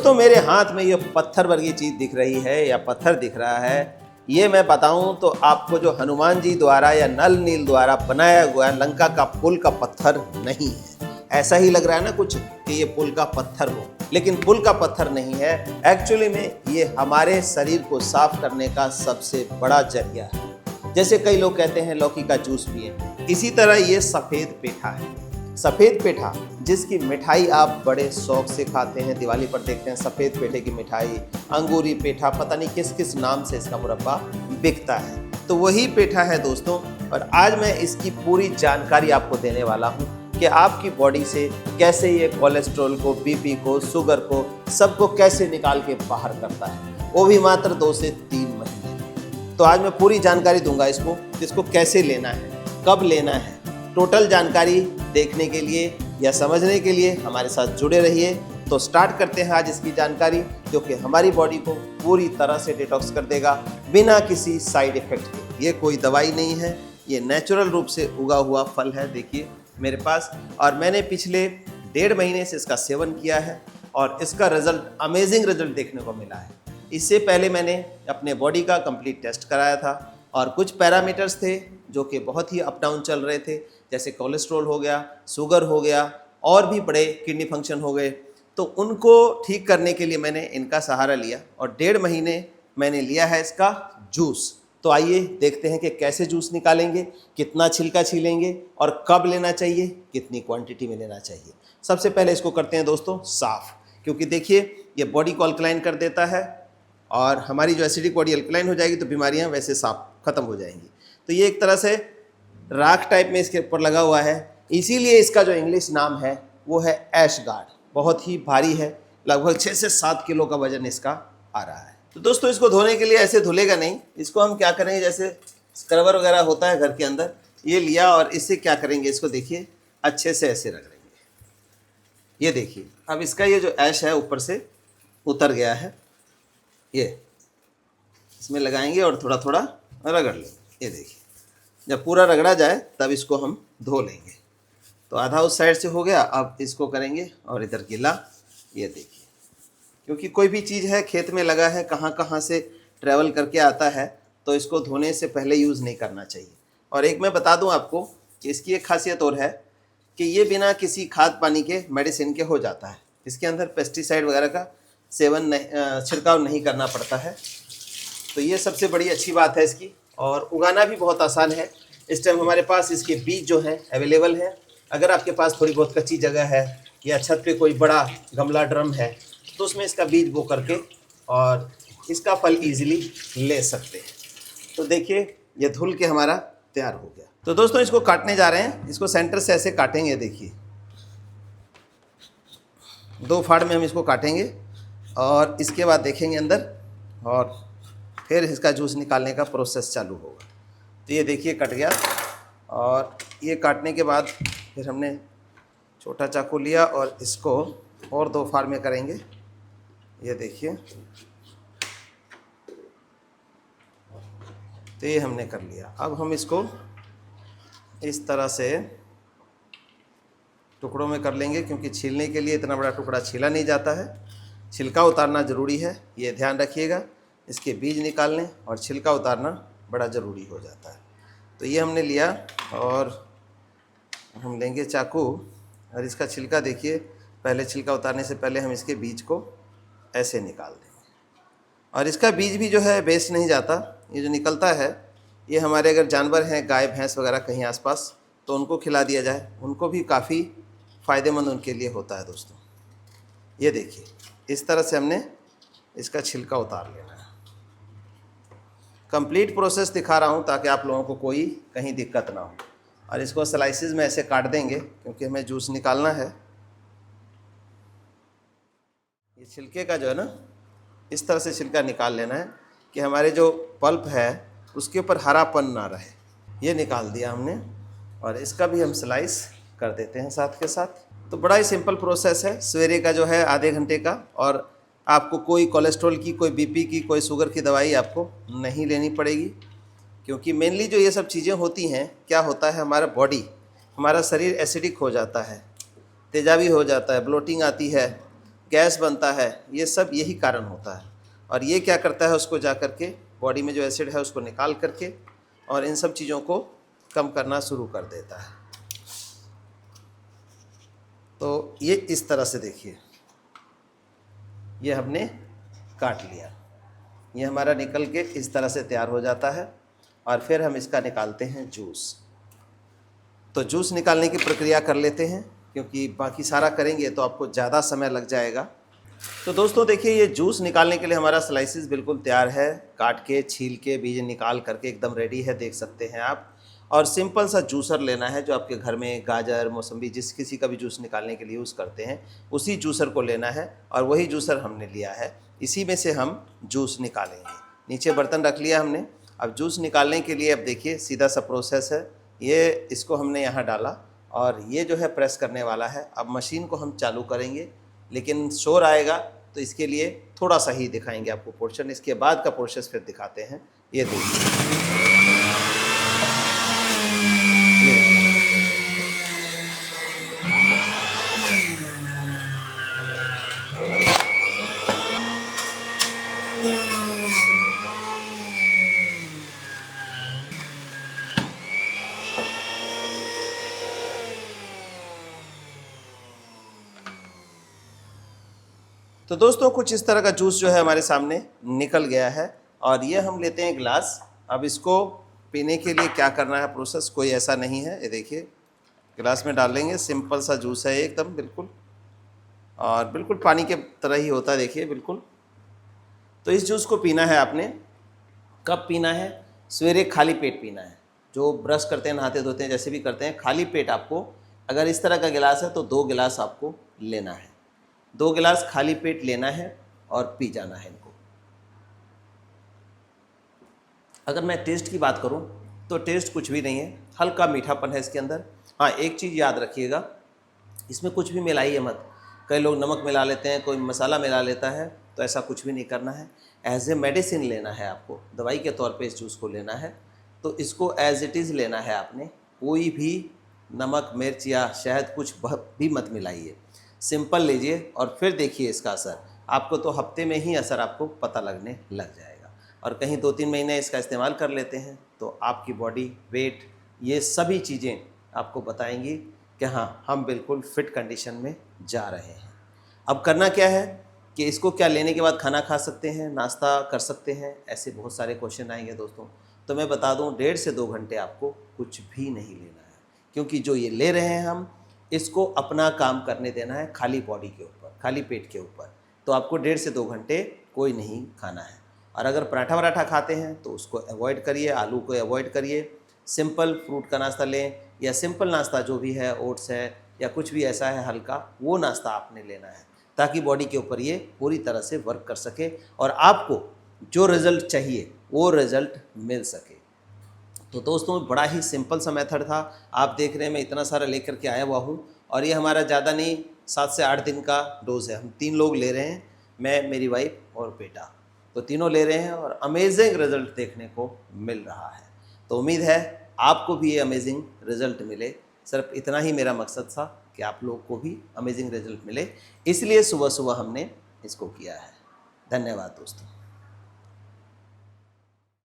दोस्तों मेरे हाथ में ये पत्थर वर्गी चीज़ दिख रही है या पत्थर दिख रहा है, ये मैं बताऊं तो आपको जो हनुमान जी द्वारा या नल नील द्वारा बनाया हुआ लंका का पुल का पत्थर नहीं है। ऐसा ही लग रहा है ना कुछ कि ये पुल का पत्थर हो, लेकिन पुल का पत्थर नहीं है। एक्चुअली में ये हमारे शरीर को साफ करने का सबसे बड़ा जरिया है। जैसे कई लोग कहते हैं लौकी का जूस पिए, इसी तरह ये सफ़ेद पेठा है। सफ़ेद पेठा जिसकी मिठाई आप बड़े शौक से खाते हैं, दिवाली पर देखते हैं सफ़ेद पेठे की मिठाई, अंगूरी पेठा, पता नहीं किस किस नाम से इसका मुरब्बा बिकता है। तो वही पेठा है दोस्तों, और आज मैं इसकी पूरी जानकारी आपको देने वाला हूँ कि आपकी बॉडी से कैसे ये कोलेस्ट्रॉल को, बीपी को, शुगर को, सबको कैसे निकाल के बाहर करता है, वो भी मात्र 2 से 3 महीने। तो आज मैं पूरी जानकारी दूंगा इसको कैसे लेना है, कब लेना है। टोटल जानकारी देखने के लिए या समझने के लिए हमारे साथ जुड़े रहिए। तो स्टार्ट करते हैं आज इसकी जानकारी, जो कि हमारी बॉडी को पूरी तरह से डिटॉक्स कर देगा बिना किसी साइड इफेक्ट के। ये कोई दवाई नहीं है, ये नेचुरल रूप से उगा हुआ फल है। देखिए मेरे पास, और मैंने पिछले 1.5 महीने से इसका सेवन किया है और इसका रिजल्ट, अमेजिंग रिजल्ट देखने को मिला है। इससे पहले मैंने अपने बॉडी का कंप्लीट टेस्ट कराया था और कुछ पैरामीटर्स थे जो कि बहुत ही अप डाउन चल रहे थे, जैसे कोलेस्ट्रॉल हो गया, शुगर हो गया, और भी बड़े किडनी फंक्शन हो गए। तो उनको ठीक करने के लिए मैंने इनका सहारा लिया और 1.5 महीने मैंने लिया है इसका जूस। तो आइए देखते हैं कि कैसे जूस निकालेंगे, कितना छिलका छीलेंगे और कब लेना चाहिए, कितनी क्वांटिटी में लेना चाहिए। सबसे पहले इसको करते हैं दोस्तों साफ़, क्योंकि देखिए ये बॉडी को अल्कलाइन कर देता है और हमारी जो एसिडिक बॉडी अल्कलाइन हो जाएगी तो बीमारियां वैसे साफ खत्म हो जाएंगी। तो ये एक तरह से राख टाइप में इसके ऊपर लगा हुआ है, इसीलिए इसका जो इंग्लिश नाम है वो है ऐश गार्ड। बहुत ही भारी है, लगभग 6 से 7 किलो का वजन इसका आ रहा है। तो दोस्तों इसको धोने के लिए ऐसे धुलेगा नहीं, इसको हम क्या करेंगे, जैसे स्क्रबर वगैरह होता है घर के अंदर, ये लिया और इससे क्या करेंगे, इसको देखिए अच्छे से ऐसे रगड़ेंगे। ये देखिए अब इसका ये जो ऐश है ऊपर से उतर गया है, ये इसमें लगाएंगे और थोड़ा थोड़ा रगड़ लेंगे। ये देखिए जब पूरा रगड़ा जाए तब इसको हम धो लेंगे। तो आधा उस साइड से हो गया, अब इसको करेंगे और इधर गिला। ये देखिए, क्योंकि कोई भी चीज़ है खेत में लगा है, कहाँ कहाँ से ट्रैवल करके आता है, तो इसको धोने से पहले यूज़ नहीं करना चाहिए। और एक मैं बता दूं आपको कि इसकी एक खासियत और है कि ये बिना किसी खाद पानी के मेडिसिन के हो जाता है। इसके अंदर पेस्टिसाइड वगैरह का सेवन छिड़काव नहीं करना पड़ता है। तो ये सबसे बड़ी अच्छी बात है इसकी, और उगाना भी बहुत आसान है। इस टाइम हमारे पास इसके बीज जो हैं अवेलेबल हैं। अगर आपके पास थोड़ी बहुत कच्ची जगह है या छत पे कोई बड़ा गमला ड्रम है तो उसमें इसका बीज बो करके और इसका फल इजीली ले सकते हैं। तो देखिए ये धुल के हमारा तैयार हो गया। तो दोस्तों इसको काटने जा रहे हैं, इसको सेंटर से ऐसे काटेंगे। देखिए 2 फाड़ में हम इसको काटेंगे और इसके बाद देखेंगे अंदर, और फिर इसका जूस निकालने का प्रोसेस चालू होगा। तो ये देखिए कट गया, और ये काटने के बाद फिर हमने छोटा चाकू लिया और इसको और 2 फाड़ में करेंगे। ये देखिए तो ये हमने कर लिया। अब हम इसको इस तरह से टुकड़ों में कर लेंगे, क्योंकि छीलने के लिए इतना बड़ा टुकड़ा छीला नहीं जाता है, छिलका उतारना ज़रूरी है, ये ध्यान रखिएगा। इसके बीज निकालने और छिलका उतारना बड़ा ज़रूरी हो जाता है। तो ये हमने लिया और हम लेंगे चाकू और इसका छिलका देखिए, पहले छिलका उतारने से पहले हम इसके बीज को ऐसे निकाल देंगे। और इसका बीज भी जो है वेस्ट नहीं जाता, ये जो निकलता है ये हमारे अगर जानवर हैं, गाय भैंस वगैरह कहीं आसपास, तो उनको खिला दिया जाए, उनको भी काफ़ी फ़ायदेमंद उनके लिए होता है दोस्तों। ये देखिए इस तरह से हमने इसका छिलका उतार लेना है। कंप्लीट प्रोसेस दिखा रहा हूँ ताकि आप लोगों को कोई कहीं दिक्कत ना हो। और इसको स्लाइसेस में ऐसे काट देंगे क्योंकि हमें जूस निकालना है। ये छिलके का जो है ना, इस तरह से छिलका निकाल लेना है कि हमारे जो पल्प है उसके ऊपर हरापन ना रहे। ये निकाल दिया हमने और इसका भी हम स्लाइस कर देते हैं साथ के साथ। तो बड़ा ही सिंपल प्रोसेस है। सवेरे का जो है आधे घंटे का, और आपको कोई कोलेस्ट्रॉल की, कोई बीपी की, कोई शुगर की दवाई आपको नहीं लेनी पड़ेगी, क्योंकि मेनली जो ये सब चीज़ें होती हैं, क्या होता है हमारा बॉडी, हमारा शरीर एसिडिक हो जाता है, तेजाबी हो जाता है, ब्लोटिंग आती है, गैस बनता है, ये सब यही कारण होता है। और ये क्या करता है, उसको जा कर के बॉडी में जो एसिड है उसको निकाल करके और इन सब चीज़ों को कम करना शुरू कर देता है। तो ये इस तरह से देखिए, ये हमने काट लिया, ये हमारा निकल के इस तरह से तैयार हो जाता है। और फिर हम इसका निकालते हैं जूस। तो जूस निकालने की प्रक्रिया कर लेते हैं, क्योंकि बाकी सारा करेंगे तो आपको ज़्यादा समय लग जाएगा। तो दोस्तों देखिए, ये जूस निकालने के लिए हमारा स्लाइसिस बिल्कुल तैयार है, काट के छील के बीज निकाल करके एकदम रेडी है, देख सकते हैं आप। और सिंपल सा जूसर लेना है जो आपके घर में गाजर, मौसम्बी, जिस किसी का भी जूस निकालने के लिए यूज़ करते हैं, उसी जूसर को लेना है। और वही जूसर हमने लिया है, इसी में से हम जूस निकालेंगे। नीचे बर्तन रख लिया हमने। अब जूस निकालने के लिए अब देखिए सीधा सा प्रोसेस है। ये इसको हमने यहाँ डाला और ये जो है प्रेस करने वाला है। अब मशीन को हम चालू करेंगे, लेकिन शोर आएगा तो इसके लिए थोड़ा सा ही दिखाएंगे आपको पोर्शन, इसके बाद का प्रोसेस फिर दिखाते हैं। ये देखिए, तो दोस्तों कुछ इस तरह का जूस जो है हमारे सामने निकल गया है। और ये हम लेते हैं गिलास। अब इसको पीने के लिए क्या करना है, प्रोसेस कोई ऐसा नहीं है। ये देखिए, गिलास में डाल लेंगे, सिंपल सा जूस है एकदम बिल्कुल, और बिल्कुल पानी के तरह ही होता है, देखिए बिल्कुल। तो इस जूस को पीना है आपने। कब पीना है? सवेरे खाली पेट पीना है। जो ब्रश करते हैं, नहाते धोते हैं, जैसे भी करते हैं, खाली पेट आपको, अगर इस तरह का गिलास है तो 2 गिलास आपको लेना है। 2 गिलास खाली पेट लेना है और पी जाना है इनको। अगर मैं टेस्ट की बात करूं तो टेस्ट कुछ भी नहीं है, हल्का मीठापन है इसके अंदर। हाँ, एक चीज़ याद रखिएगा, इसमें कुछ भी मिलाइए मत। कई लोग नमक मिला लेते हैं, कोई मसाला मिला लेता है, तो ऐसा कुछ भी नहीं करना है। एज ए मेडिसिन लेना है आपको, दवाई के तौर पे इस जूस को लेना है। तो इसको एज इट इज़ लेना है आपने, कोई भी नमक, मिर्च या शहद कुछ भी मत मिलाइए। सिंपल लीजिए और फिर देखिए इसका असर। आपको तो हफ्ते में ही असर आपको पता लगने लग जाएगा। और कहीं 2-3 महीने इसका इस्तेमाल कर लेते हैं तो आपकी बॉडी, वेट, ये सभी चीज़ें आपको बताएंगी कि हाँ, हम बिल्कुल फिट कंडीशन में जा रहे हैं। अब करना क्या है कि इसको क्या लेने के बाद खाना खा सकते हैं, नाश्ता कर सकते हैं, ऐसे बहुत सारे क्वेश्चन आएंगे दोस्तों। तो मैं बता दूं, 1.5 से 2 घंटे आपको कुछ भी नहीं लेना है, क्योंकि जो ये ले रहे हैं हम, इसको अपना काम करने देना है खाली बॉडी के ऊपर, खाली पेट के ऊपर। तो आपको 1.5 से 2 घंटे कोई नहीं खाना है। और अगर पराठा वराठा खाते हैं तो उसको अवॉइड करिए, आलू को अवॉइड करिए। सिंपल फ्रूट का नाश्ता लें, या सिंपल नाश्ता जो भी है, ओट्स है या कुछ भी ऐसा है हल्का, वो नाश्ता आपने लेना है, ताकि बॉडी के ऊपर ये पूरी तरह से वर्क कर सके और आपको जो रिज़ल्ट चाहिए वो रिज़ल्ट मिल सके। तो दोस्तों, बड़ा ही सिंपल सा मेथड था। आप देख रहे हैं मैं इतना सारा लेकर के आया हुआ हूँ, और ये हमारा ज़्यादा नहीं, 7 से 8 दिन का डोज है। हम 3 लोग ले रहे हैं, मैं, मेरी वाइफ और बेटा, तो तीनों ले रहे हैं और अमेजिंग रिज़ल्ट देखने को मिल रहा है। तो उम्मीद है आपको भी ये अमेजिंग रिज़ल्ट मिले। सिर्फ इतना ही मेरा मकसद था कि आप लोग को भी अमेजिंग रिज़ल्ट मिले, इसलिए सुबह सुबह हमने इसको किया है। धन्यवाद दोस्तों।